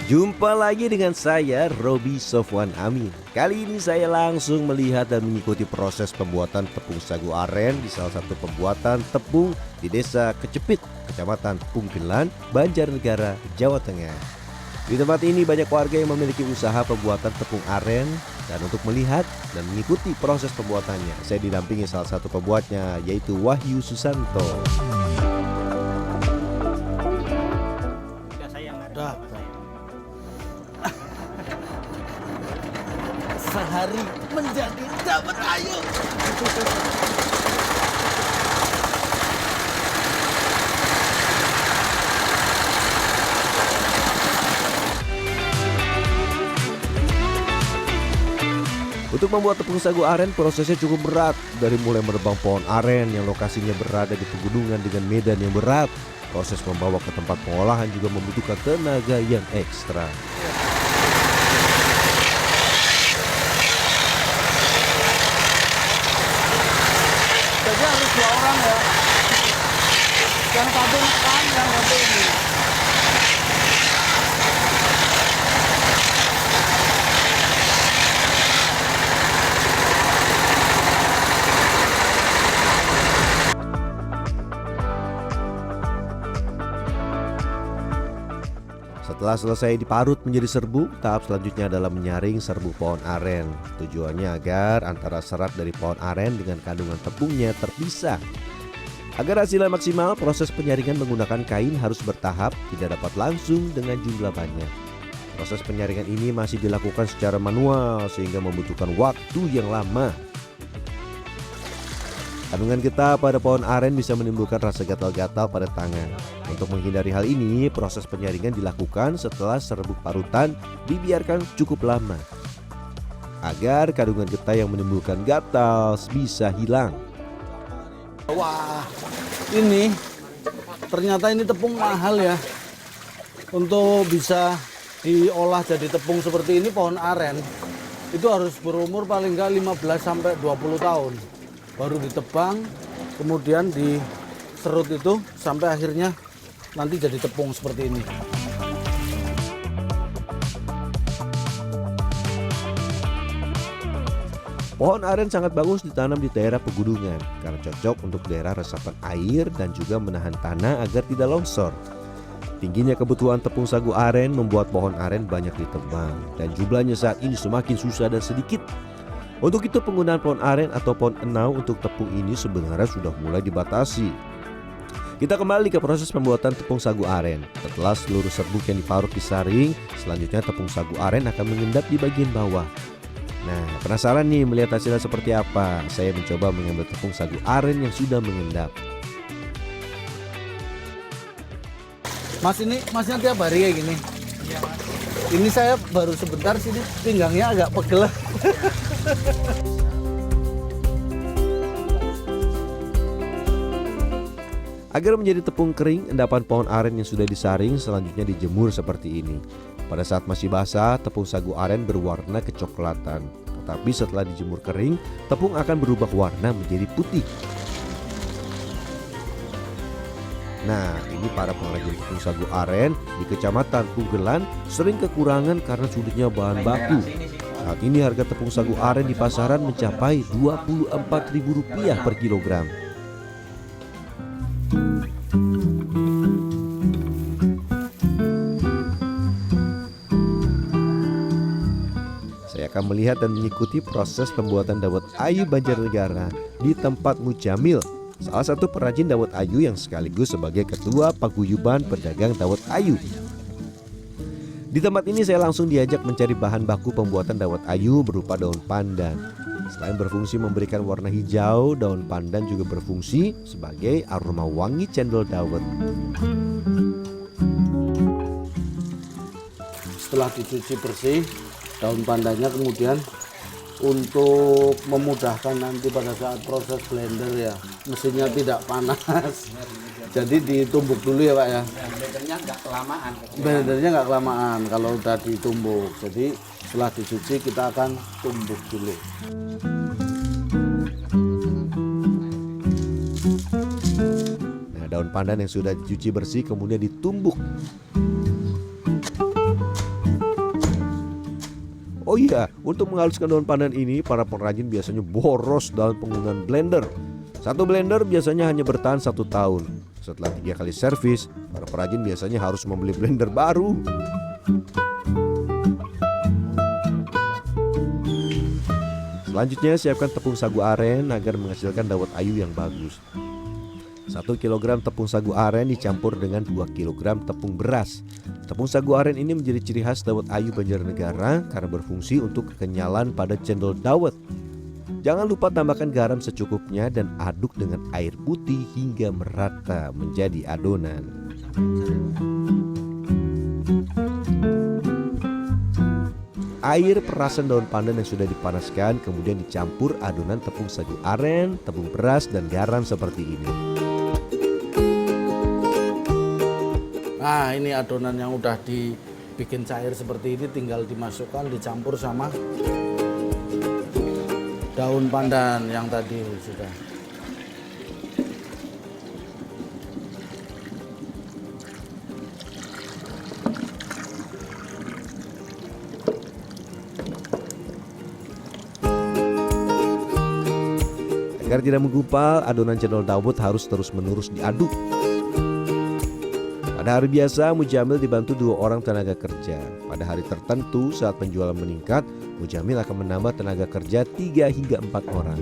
Jumpa lagi dengan saya Robi Sofwan Amin. Kali ini saya langsung melihat dan mengikuti proses pembuatan tepung sagu aren di salah satu pembuatan tepung di Desa Kecepit, Kecamatan Punggelan, Banjarnegara, Jawa Tengah. Di tempat ini banyak warga yang memiliki usaha pembuatan tepung aren, dan untuk melihat dan mengikuti proses pembuatannya, saya didampingi salah satu pembuatnya, yaitu Wahyu Susanto. Sehari menjadi dapat ayu. Untuk membuat tepung sagu aren prosesnya cukup berat, dari mulai merebang pohon aren yang lokasinya berada di pegunungan dengan medan yang berat. Proses membawa ke tempat pengolahan juga membutuhkan tenaga yang ekstra. Jadi harus 2 orang ya. Yang satu makan, yang satu ini. Setelah selesai diparut menjadi serbuk, tahap selanjutnya adalah menyaring serbuk pohon aren. Tujuannya agar antara serat dari pohon aren dengan kandungan tepungnya terpisah. Agar hasilnya maksimal, proses penyaringan menggunakan kain harus bertahap, tidak dapat langsung dengan jumlah banyak. Proses penyaringan ini masih dilakukan secara manual sehingga membutuhkan waktu yang lama. Kandungan getah pada pohon aren bisa menimbulkan rasa gatal-gatal pada tangan. Untuk menghindari hal ini, proses penyaringan dilakukan setelah serbuk parutan dibiarkan cukup lama, agar kandungan getah yang menimbulkan gatal bisa hilang. Wah, ini ternyata ini tepung mahal ya. Untuk bisa diolah jadi tepung seperti ini, pohon aren itu harus berumur paling nggak 15 sampai 20 tahun. Baru ditebang, kemudian diserut itu sampai akhirnya nanti jadi tepung seperti ini. Pohon aren sangat bagus ditanam di daerah pegunungan karena cocok untuk daerah resapan air dan juga menahan tanah agar tidak longsor. Tingginya kebutuhan tepung sagu aren membuat pohon aren banyak ditebang, dan jumlahnya saat ini semakin susah dan sedikit. Untuk itu penggunaan pohon aren atau pohon enau untuk tepung ini sebenarnya sudah mulai dibatasi. Kita kembali ke proses pembuatan tepung sagu aren. Setelah seluruh serbuk yang diparut disaring, selanjutnya tepung sagu aren akan mengendap di bagian bawah. Nah, penasaran nih melihat hasilnya seperti apa? Saya mencoba mengambil tepung sagu aren yang sudah mengendap. Mas, ini masnya tiap hari kayak gini? Iya, Mas. Ini saya baru sebentar sini, pinggangnya agak pegel. Agar menjadi tepung kering, endapan pohon aren yang sudah disaring selanjutnya dijemur seperti ini. Pada saat masih basah, tepung sagu aren berwarna kecoklatan. Tetapi setelah dijemur kering, tepung akan berubah warna menjadi putih. Nah, ini para pengrajin tepung sagu aren di Kecamatan Punggelan sering kekurangan karena sulitnya bahan baku. Saat ini harga tepung sagu aren di pasaran mencapai Rp24.000 per kilogram. Saya akan melihat dan mengikuti proses pembuatan dawet ayu Banjarnegara di tempat Mujamil, salah satu perajin dawet ayu yang sekaligus sebagai ketua paguyuban pedagang dawet ayu. Di tempat ini saya langsung diajak mencari bahan baku pembuatan dawet ayu berupa daun pandan. Selain berfungsi memberikan warna hijau, daun pandan juga berfungsi sebagai aroma wangi cendol dawet. Setelah dicuci bersih, daun pandannya kemudian untuk memudahkan nanti pada saat proses blender ya, mesinnya tidak panas. Jadi ditumbuk dulu ya Pak ya. Blendernya nggak kelamaan. Blendernya nggak kelamaan kalau udah ditumbuk. Jadi setelah dicuci kita akan tumbuk dulu. Daun pandan yang sudah dicuci bersih kemudian ditumbuk. Oh iya, untuk menghaluskan daun pandan ini, para pengrajin biasanya boros dalam penggunaan blender. Satu blender biasanya hanya bertahan 1 tahun. Setelah 3 kali servis, para perajin biasanya harus membeli blender baru. Selanjutnya, siapkan tepung sagu aren agar menghasilkan dawet ayu yang bagus. 1 kg tepung sagu aren dicampur dengan 2 kg tepung beras. Tepung sagu aren ini menjadi ciri khas dawet ayu Banjarnegara karena berfungsi untuk kekenyalan pada cendol dawet. Jangan lupa tambahkan garam secukupnya dan aduk dengan air putih hingga merata menjadi adonan. Air perasan daun pandan yang sudah dipanaskan kemudian dicampur adonan tepung sagu aren, tepung beras, dan garam seperti ini. Nah, ini adonan yang udah dibikin cair seperti ini tinggal dimasukkan, dicampur sama daun pandan yang tadi sudah. Agar tidak menggumpal, adonan cendol dawet harus terus-menerus diaduk. Pada hari biasa, Mujamil dibantu 2 orang tenaga kerja. Pada hari tertentu saat penjualan meningkat, Mujamil akan menambah tenaga kerja 3 hingga 4 orang.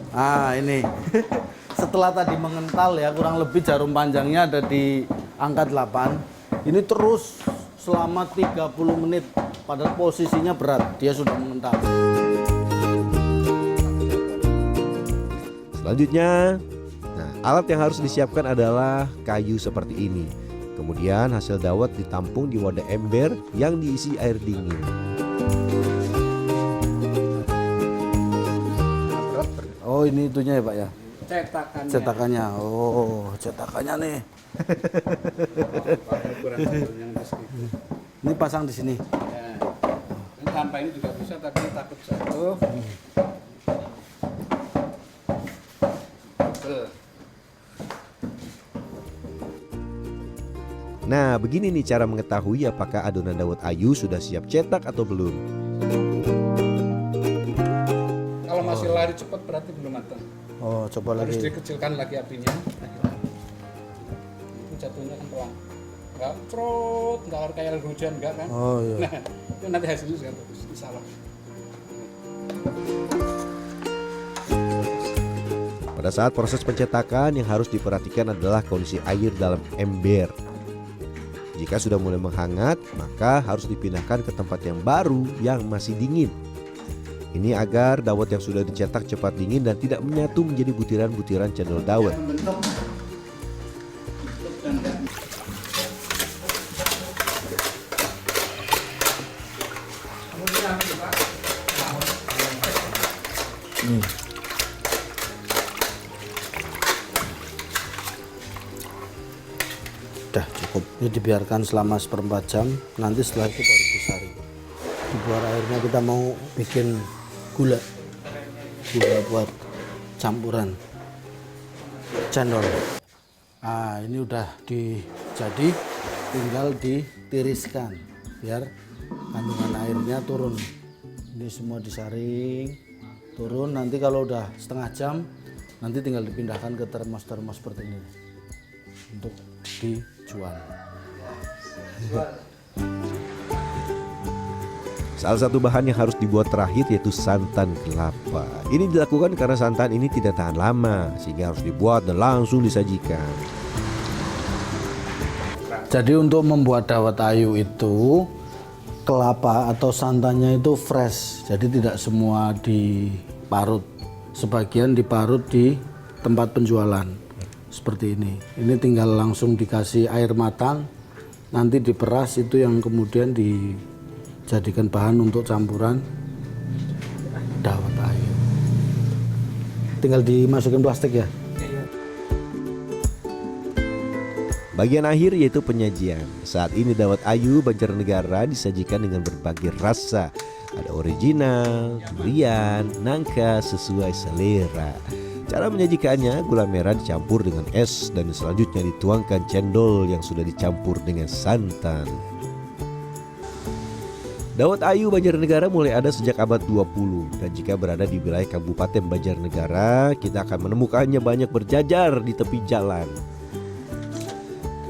Ah, ini setelah tadi mengental ya, kurang lebih jarum panjangnya ada di angka 8. Ini terus selama 30 menit, padahal posisinya berat, dia sudah mengental. Selanjutnya, alat yang harus disiapkan adalah kayu seperti ini. Kemudian hasil dawet ditampung di wadah ember yang diisi air dingin. Oh, ini itunya ya Pak ya? Cetakannya. Cetakannya. Oh, cetakannya nih. Ini pasang di sini. Ya. Ini tanpa ini juga bisa, tapi takut jatuh. Nah, begini nih cara mengetahui apakah adonan dawet ayu sudah siap cetak atau belum. Kalau masih lari cepat berarti belum matang. Oh, coba Harus lagi. dikecilkan lagi apinya. Itu jatuhnya kan pelan. Enggak trot, enggak harus kayak hujan enggak kan? Oh iya. Nah, itu nanti hasilnya juga bagus, insyaallah. Pada saat proses pencetakan yang harus diperhatikan adalah kondisi air dalam ember. Jika sudah mulai menghangat, maka harus dipindahkan ke tempat yang baru yang masih dingin. Ini agar dawet yang sudah dicetak cepat dingin dan tidak menyatu menjadi butiran-butiran cendol dawet. Udah cukup. Ini dibiarkan selama 1/4 jam. Nanti setelah itu baru disaring. Di buah airnya kita mau bikin gula. Gula buat campuran cendol. Nah, ini udah jadi, tinggal ditiriskan biar kandungan airnya turun. Ini semua disaring, turun. Nanti kalau udah 1/2 jam, nanti tinggal dipindahkan ke termos-termos seperti ini untuk dijual. Salah satu bahan yang harus dibuat terakhir yaitu santan kelapa. Ini dilakukan karena santan ini tidak tahan lama, sehingga harus dibuat dan langsung disajikan. Jadi untuk membuat dawet ayu itu kelapa atau santannya itu fresh, jadi tidak semua diparut. Sebagian diparut di tempat penjualan seperti ini. Ini tinggal langsung dikasih air matang, nanti diperas, itu yang kemudian dijadikan bahan untuk campuran dawet ayu. Tinggal dimasukin plastik ya. Bagian akhir yaitu penyajian. Saat ini dawet ayu Banjarnegara disajikan dengan berbagai rasa. Ada original, durian, nangka sesuai selera. Cara menyajikannya, gula merah dicampur dengan es dan selanjutnya dituangkan cendol yang sudah dicampur dengan santan. Dawet ayu Banjarnegara mulai ada sejak abad 20 dan jika berada di wilayah Kabupaten Banjarnegara, kita akan menemukannya banyak berjajar di tepi jalan.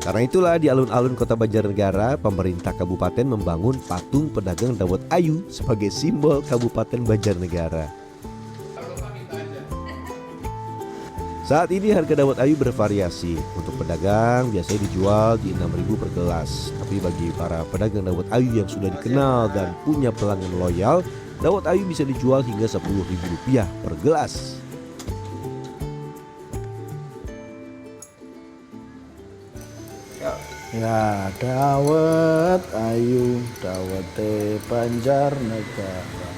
Karena itulah di alun-alun kota Banjarnegara, pemerintah kabupaten membangun patung pedagang dawet ayu sebagai simbol Kabupaten Banjarnegara. Saat ini harga dawet ayu bervariasi. Untuk pedagang biasanya dijual di 6.000 per gelas. Tapi bagi para pedagang dawet ayu yang sudah dikenal dan punya pelanggan loyal, dawet ayu bisa dijual hingga Rp10.000 per gelas. Ya, dawet ayu, dawet Banjarnegara.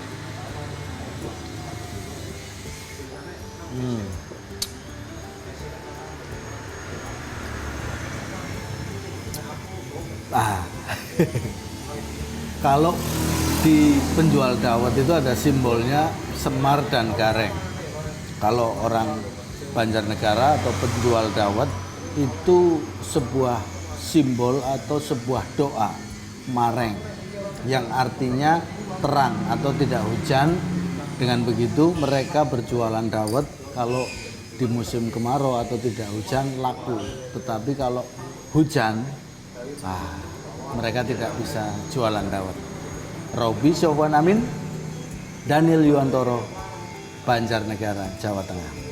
Kalau di penjual dawet itu ada simbolnya Semar dan Gareng. Kalau orang Banjarnegara atau penjual dawet itu sebuah simbol atau sebuah doa mareng yang artinya terang atau tidak hujan. Dengan begitu mereka berjualan dawet kalau di musim kemarau atau tidak hujan laku. Tetapi kalau hujan mereka tidak bisa jualan dawet. Robi Sofwan Amin, Daniel Yuwantoro, Banjarnegara, Jawa Tengah.